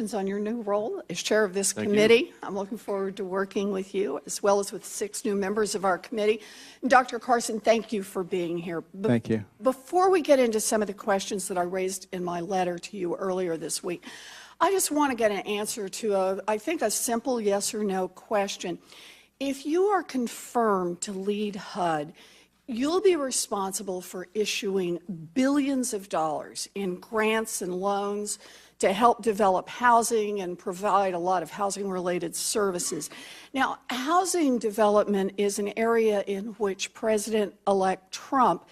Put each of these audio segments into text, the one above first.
congratulations on your new role as chair of this committee. I'm looking forward to working with you, as well as with 6 new members of our committee. And Dr. Carson, thank you for being here. Thank you. Before we get into some of the questions that I raised in my letter to you earlier this week, I just want to get an answer to, I think, a simple yes or no question. If you are confirmed to lead HUD, you'll be responsible for issuing billions of dollars in grants and loans to help develop housing and provide a lot of housing-related services. Now, housing development is an area in which President-elect Trump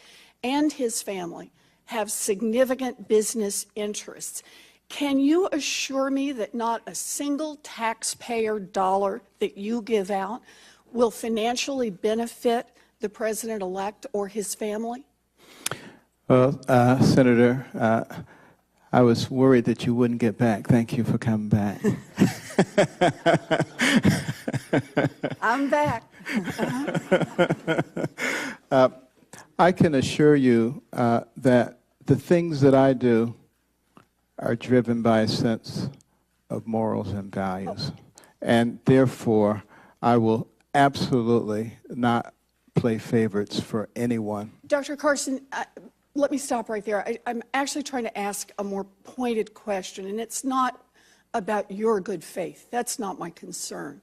and his family have significant business interests. Can you assure me that not a single taxpayer dollar that you give out will financially benefit the president-elect or his family? Well, Senator, I was worried that you wouldn't get back. Thank you for coming back. I'm back. I can assure you that the things that I do are driven by a sense of morals and values. And therefore, I will absolutely not play favorites for anyone. Dr. Carson, let me stop right there. I'm actually trying to ask a more pointed question, and it's not about your good faith. That's not my concern.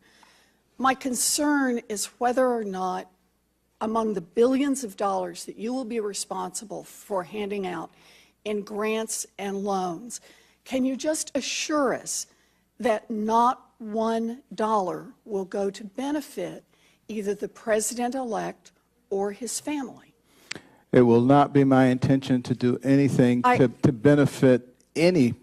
My concern is whether or not, among the billions of dollars that you will be responsible for handing out in grants and loans, can you just assure us that not $1 will go to benefit either the president-elect or his family? It will not be my intention to do anything to benefit any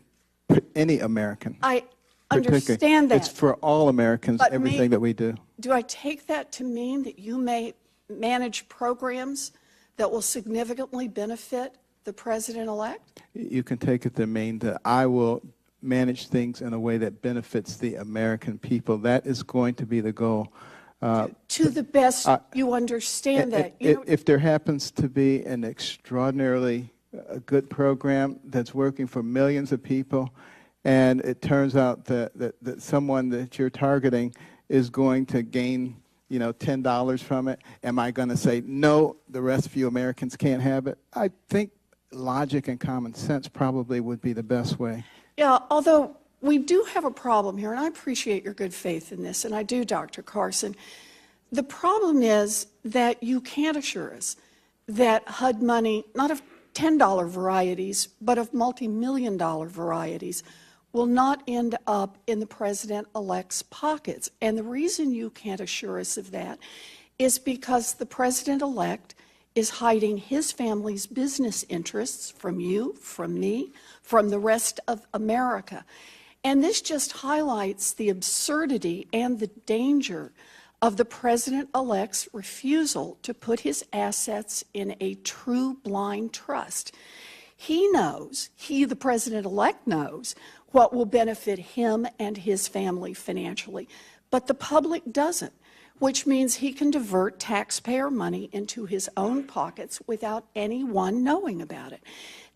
American. I understand that. It's for all Americans, but everything that we do. Do I take that to mean that you may manage programs that will significantly benefit the president-elect? You can take it to mean that I will manage things in a way that benefits the American people. That is going to be the goal. To the best you understand that. If there happens to be an extraordinarily good program that's working for millions of people, and it turns out that someone that you're targeting is going to gain, $10 from it, am I going to say, no, the rest of you Americans can't have it? I think logic and common sense probably would be the best way. Yeah, although we do have a problem here, and I appreciate your good faith in this, and I do, Dr. Carson. The problem is that you can't assure us that HUD money, not of $10 varieties, but of multi-million-dollar varieties, will not end up in the president-elect's pockets. And the reason you can't assure us of that is because the president-elect is hiding his family's business interests from you, from me, from the rest of America. And this just highlights the absurdity and the danger of the president-elect's refusal to put his assets in a true blind trust. He knows, the president-elect knows, what will benefit him and his family financially, but the public doesn't, which means he can divert taxpayer money into his own pockets without anyone knowing about it.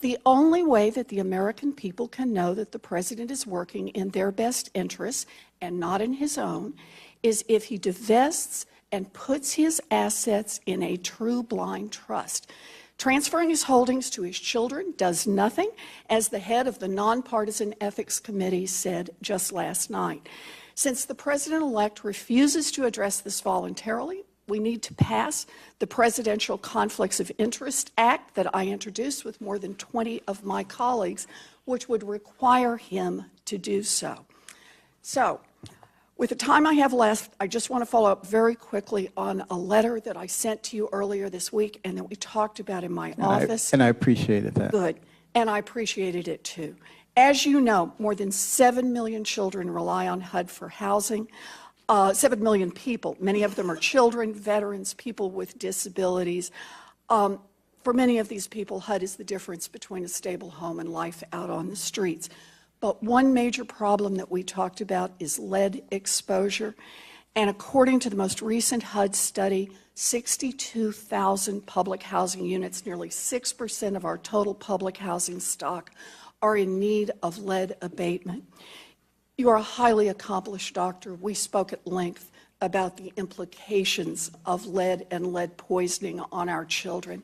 The only way that the American people can know that the president is working in their best interests and not in his own is if he divests and puts his assets in a true blind trust. Transferring his holdings to his children does nothing, as the head of the Nonpartisan Ethics Committee said just last night. Since the president-elect refuses to address this voluntarily, we need to pass the Presidential Conflicts of Interest Act that I introduced with more than 20 of my colleagues, which would require him to do so. So, with the time I have left, I just want to follow up very quickly on a letter that I sent to you earlier this week and that we talked about in my office. And I appreciated that. Good. And I appreciated it too. As you know, more than 7 million children rely on HUD for housing. 7 million people. Many of them are children, veterans, people with disabilities. For many of these people, HUD is the difference between a stable home and life out on the streets. But one major problem that we talked about is lead exposure. And according to the most recent HUD study, 62,000 public housing units, nearly 6% of our total public housing stock, are in need of lead abatement. You are a highly accomplished doctor. We spoke at length about the implications of lead and lead poisoning on our children.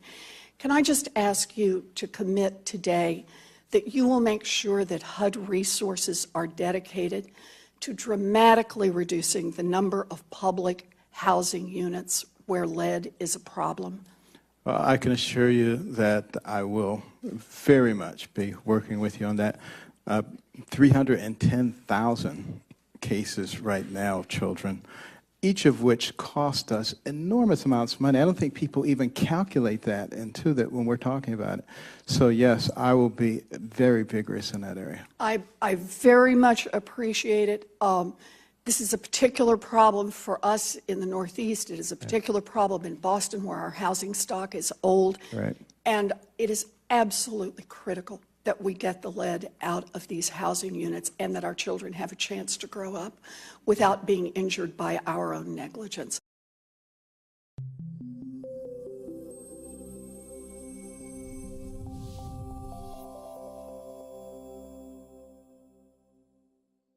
Can I just ask you to commit today that you will make sure that HUD resources are dedicated to dramatically reducing the number of public housing units where lead is a problem? Well, I can assure you that I will very much be working with you on that. 310,000 cases right now of children, each of which cost us enormous amounts of money. I don't think people even calculate that into that when we're talking about it. So yes, I will be very vigorous in that area. I very much appreciate it. This is a particular problem for us in the Northeast. It is a particular problem in Boston where our housing stock is old. Right. And it is absolutely critical that we get the lead out of these housing units and that our children have a chance to grow up without being injured by our own negligence.